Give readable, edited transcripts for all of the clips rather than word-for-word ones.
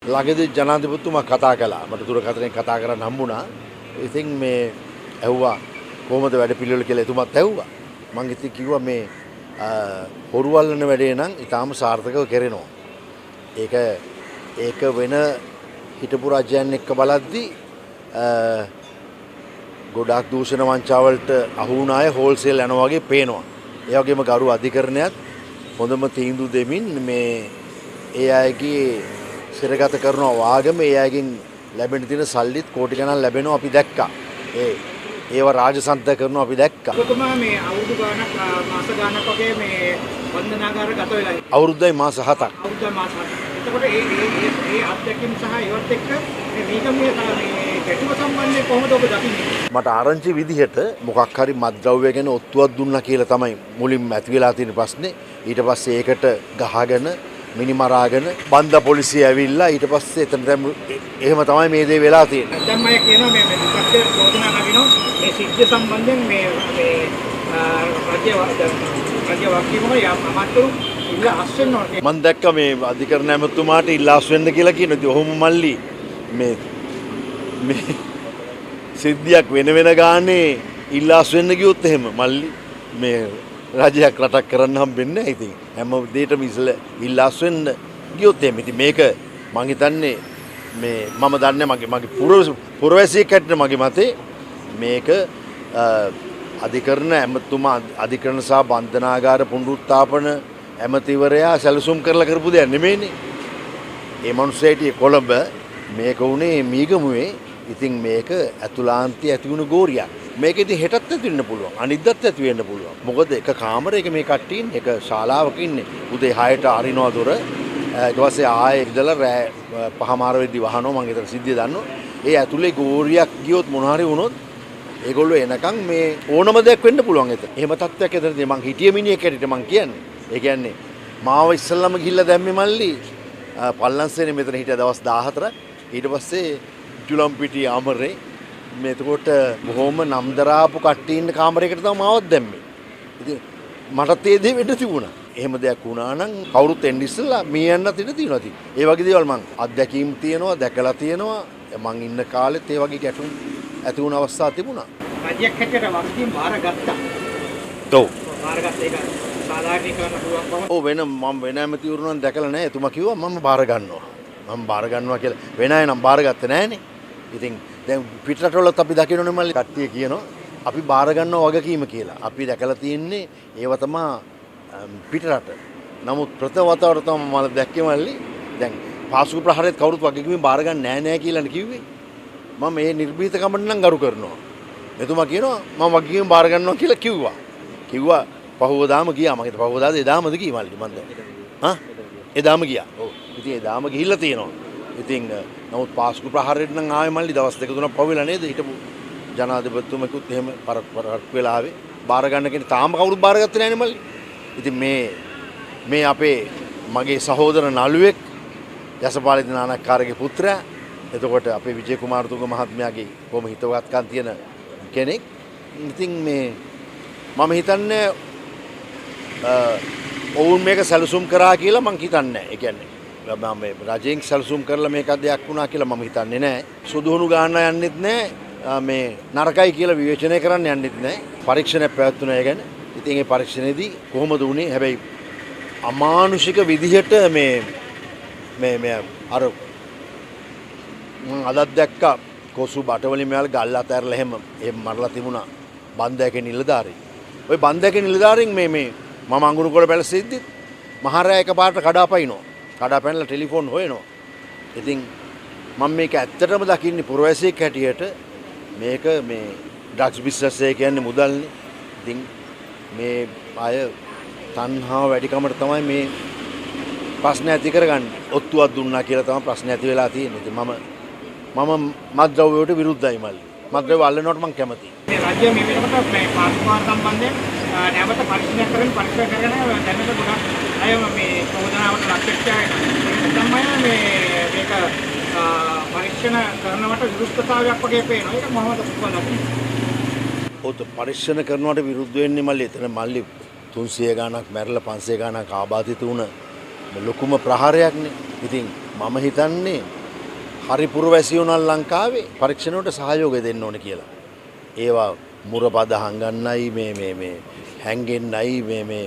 ළඟදී ජනාධිපතිතුමා කතා කළා. මට දුරකථනයෙන් කතා කරන්න හම්බුණා. ඉතින් මේ ඇහුවා කොහොමද වැඩ පිළිවෙල කියලා එතුමාත් ඇහුවා. මං ඉතින් කිව්වා මේ හොරුවල්ලන වැඩේ නම් ඊටාම සාර්ථකව කරනවා. ඒක වෙන හිටපු රජයන් එක්ක බලද්දී ගොඩාක් දූෂණ වංචාවලට අහු වුණ අය හෝල්සේල් යනවා වගේ පේනවා. ඒ වගේම ගරු අධිකරණයත් හොඳම තීන්දුව දෙමින් මේ ඒ අයගේ සිරගත කරනවා වාගම ඒ අයගෙන් ලැබෙන තියෙන සල්ලිත් කෝටි ගණන් ලැබෙනවා අපි දැක්කා. ඒව රාජසන්ත කරනවා අපි දැක්කා. ඔබතුමා මේ අවුරුදු ගානක් මාස ගානක් වගේ මේ වන්දනාගාර ගත වෙලා ඉන්නේ. අවුරුද්දයි මාස 7ක්. අවුරුද්දයි මාස 7ක්. එතකොට ඒ අත්දැකීම් සහ ඒවත් එක්ක මේ ගැටුම සම්බන්ධයෙන් කොහොමද ඔබ දකින්නේ? මට ආරංචි විදිහට මොකක් හරි මත්ද්‍රව්‍ය ගැන ඔත්තුවක් දුන්නා කියලා තමයි මුලින්ම ඇති වෙලා තියෙන ප්‍රශ්නේ. ඊට පස්සේ ඒකට ගහගෙන මිනිමරාගෙන බන්ද පොලිසිය ඇවිල්ලා ඊට පස්සේ එතන එහෙම තමයි මේ දේ වෙලා තියෙන්නේ. දැන් මම කියනවා මේ විපක්ෂ චෝදනා නගිනවා මේ සිද්ධිය සම්බන්ධයෙන් මේ රාජ්‍ය වාක්‍යමම අමාත්‍යරු ඉල්ලා අස්වෙන්න ඕනේ. මම දැක්ක මේ අධිකරණ ඇමතුමාට ඉල්ලා අස්වෙන්න කියලා කියනවා. ඉතින් ඔහොම මල්ලි මේ සිද්ධියක් වෙන ගානේ ඉල්ලා අස්වෙන්න ගියොත් එහෙම මල්ලි මේ රජයක් රටක් කරන්න හම්බෙන්නේ නැහැ. ඉතින් හැම දෙයකම ඉල්ලාස් වෙන්න ගියොත් එහෙම. ඉතින් මේක මං හිතන්නේ මේ මම දන්නේ මගේ පුරවැසියෙක් හැටියට මගේ මතේ මේක අධිකරණ ඇමතුමා අධිකරණ සහ බන්ධනාගාර පුනරුත්ථාපන ඇමතිවරයා සැලසුම් කරලා කරපු දෙයක් නෙමෙයිනේ. ඒ මනුස්සයාට කොළඹ මේක උනේ මීගමුවේ. ඉතින් මේක ඇතුළාන්තයේ ඇති වුණු ගෝරියක්. මේක ඉතින් හෙටත් ඇති වෙන්න පුළුවන්. අනිද්දාත් ඇති වෙන්න පුළුවන්. මොකද එක කාමරයක මේ කට්ටිය ඉන්නේ. එක ශාලාවක ඉන්නේ. උදේ 6ට අරිනවා දොර. ඊට පස්සේ ආයේ ඉඳලා රෑ 5:00 වෙද්දි වහනවා. මම ඒතර සිද්ධිය දන්නවා. ඒ ඇතුලේ ගෝරියක් ගියොත් මොන හරි වුණොත් ඒගොල්ලෝ එනකන් මේ ඕනම දෙයක් වෙන්න පුළුවන් එතන. එහෙම තත්ත්වයක් එතනදී මං හිටිය මිනිහෙක් හැටියට මං කියන්නේ. ඒ කියන්නේ මාව ඉස්සල්ලාම ගිහිල්ලා දැම්මේ මල්ලි පල්ලන්සේනේ මෙතන හිටිය දවස් 14ක්. ඊට පස්සේ ජුලම්පිටිය අමරේ මේ එතකොට බොහොම නම්දරාපු කට්ටිය ඉන්න කාමරයකට තමයි මාවත් දැම්මේ. ඉතින් මටත් ඒ දේ වෙන්න තිබුණා. එහෙම දෙයක් වුණා නම් කවුරුත් එන්න ඉස්සෙල්ලා මේ යන්නත් ඉඳ තියෙනවා. ඉතින් ඒ වගේ දේවල් මං අත්දැකීම් තියෙනවා, දැකලා තියෙනවා. මං ඉන්න කාලෙත් ඒ වගේ ගැටුම් ඇති වුණ අවස්ථා තිබුණා. රජයක් හැටියට වගකීම් බාරගත්තා. ඔව්. බාරගත්ත ඒක සාධාරණීකරන්න පුළුවන් බව. ඔව් මම වෙන ඇමතිවරු නම් දැකලා නැහැ. එතුමා කිව්වා මම බාර ගන්නවා. මම බාර ගන්නවා කියලා. වෙන අය නම් බාරගත්තේ නැහනේ. ඉතින් දැන් පිටරටවලත් අපි දකින්නෝනේ මල්ලි කට්ටිය කියනවා අපි බාර ගන්නවා වගකීම කියලා. අපි දැකලා තියෙන්නේ ඒව තමයි පිටරට. නමුත් ප්‍රථම වතාවට තමයි මම දැක්කේ මල්ලි දැන් පාසුක ප්‍රහාරයත් කවුරුත් වගකීම බාර ගන්න නෑ කියලානේ කිව්වේ. මම මේ නිර්භීතකමට නම් ගරු කරනවා. එතුමා කියනවා මම වගකීම බාර ගන්නවා කියලා කිව්වා පහුවදාම ගියා. මම හිතුවා පහුවදාද එදාමද ගියේ මල්ලි මන්ද. එදාම ගියා. ඔව්. ඉතින් එදාම ගිහිල්ලා තියෙනවා. ඉතින් නමුත් පාස්කු ප්‍රහාරයට නම් ආවේ මල්ලි දවස් දෙක තුනක් පහුවෙලා නේද හිටපු ජනාධිපතිතුමෙකුත් එහෙම පරක් වෙලා ආවේ බාර ගන්න කෙනෙක් තාම කවුරුත් බාරගත්තේ නැහැනේ මල්ලි. ඉතින් මේ අපේ මගේ සහෝදර නළුවෙක් යසපාලි නානක්කාරගේ පුත්‍රයා. එතකොට අපේ විජේ කුමාරතුංග මහත්මයාගේ කොහොම හිතවත්කම් තියෙන කෙනෙක්. ඉතින් මේ මම හිතන්නේ ඔවුන් මේක සැලසුම් කරා කියලා මං හිතන්නේ නැහැ. ඒ කියන්නේ මම රජයෙන් සැලසුම් කරලා මේක දෙයක් වුණා කියලා මම හිතන්නේ නැහැ. සුදුහුණු ගන්න යන්නෙත් නැහැ. මේ නරකයි කියලා විවේචනය කරන්න යන්නෙත් නැහැ. පරීක්ෂණයක් පැවැත්වුණා ඒ ගැන. ඉතින් ඒ පරීක්ෂණයේදී කොහොමද වුනේ? හැබැයි අමානුෂික විදිහට මේ අර අදත් දැක්කා කොසු බටවලින් මෙයාල ගල් අතහැරලා එහෙම මරලා තිබුණා බන්දයක නිලධාරී. ওই බන්දයක නිලධාරීන් මේ මම අඟුරුකොළ පැලසෙද්දි මහරෑ එකපාරට කඩාපයින්නවා. කඩාපැනලා ටෙලිෆෝන් හොයනවා. ඉතින් මම මේක ඇත්තටම දකින්නේ පුරවැසියෙක් හැටියට මේක මේ ඩ්‍රග්ස් බිස්නස් එක කියන්නේ මුදල්නේ. ඉතින් මේ අය තණ්හාව වැඩිකමට තමයි මේ ප්‍රශ්න ඇති කරගන්නේ. ඔත්තුවක් දුන්නා කියලා තමයි ප්‍රශ්න ඇති වෙලා තියෙන්නේ. ඉතින් මම මත්ද්‍රව්‍ය වලට විරුද්ධයි මල්ලි. මත්ද්‍රව්‍ය අල්ලනවට මම කැමතියි. මේ රාජ්‍ය මේ වෙනකොට මේ පාස්මාර සම්බන්ධයෙන් නැවත පරීක්ෂණ කරගෙන දැනට ගොඩක් අය මේ චෝදනාවට ලක්වෙච්චා තමයි මේක පරීක්ෂණ කරනවට විරුද්ධතාවයක් වගේ පේනවා. ඒක මොහොමද කොහොමද? ඔත පරීක්ෂණ කරනවට විරුද්ධ වෙන්නේ මල්ලි. එතන මල්ලි 300 ගාණක් මැරලා 500 ගාණක් ආබාධිත වුණ ලොකුම ප්‍රහාරයක්නේ. ඉතින් මම හිතන්නේ හරි පුරවැසියුණන් ලංකාවේ පරීක්ෂණවලට සහයෝගය දෙන්න ඕන කියලා. ඒවා මුරපද හංගන්නයි මේ හැංගෙන්නයි මේ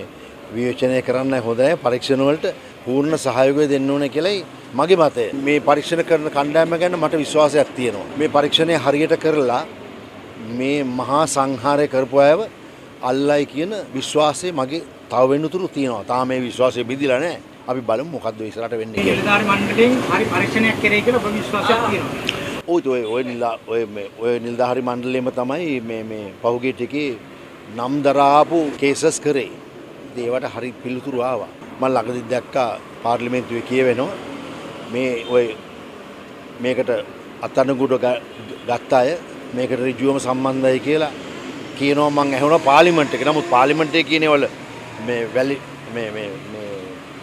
විවේචනය කරන්නයි හොඳ නැහැ. පරීක්ෂණ වලට පූර්ණ සහයෝගය දෙන්න ඕන කියලායි මගේ මතය. මේ පරීක්ෂණ කරන කණ්ඩායම ගැන මට විශ්වාසයක් තියෙනවා. මේ පරීක්ෂණය හරියට කරලා මේ මහා සංහාරය කරපු අයව අල්ලයි කියන විශ්වාසය මගේ තව වෙනතුරු තියෙනවා. තාම මේ විශ්වාසය බිඳිලා නැහැ. අපි බලමු මොකද්ද ඉස්සරහට වෙන්නේ කියලා. නිලධාරි මණ්ඩලයෙන් හරි පරීක්ෂණයක් කරේ කියලා ඔබ විශ්වාසයක් තියෙනවා. ඔය නිලධාරි මණ්ඩලයේම තමයි මේ පහුගිය ටිකේ නම් දරාපු කේසස් කරේ. ඒවට හරි පිළිතුරු ආවා. මම ළඟදී දැක්කා පාර්ලිමේන්තුවේ කියවෙනවා මේකට අත්අඩංගුවට ගත්ත අය මේකට ඍජුවම සම්බන්ධයි කියලා කියනවා. මම ඇහුණා පාර්ලිමේන්තු එකේ. නමුත් පාර්ලිමේන්තුවේ කියනවල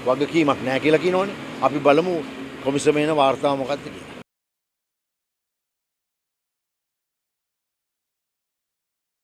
වගකීමක් නැහැ කියලා කියනවනේ. අපි බලමු කොමිසමේන වාර්තාව මොකක්ද කියලා.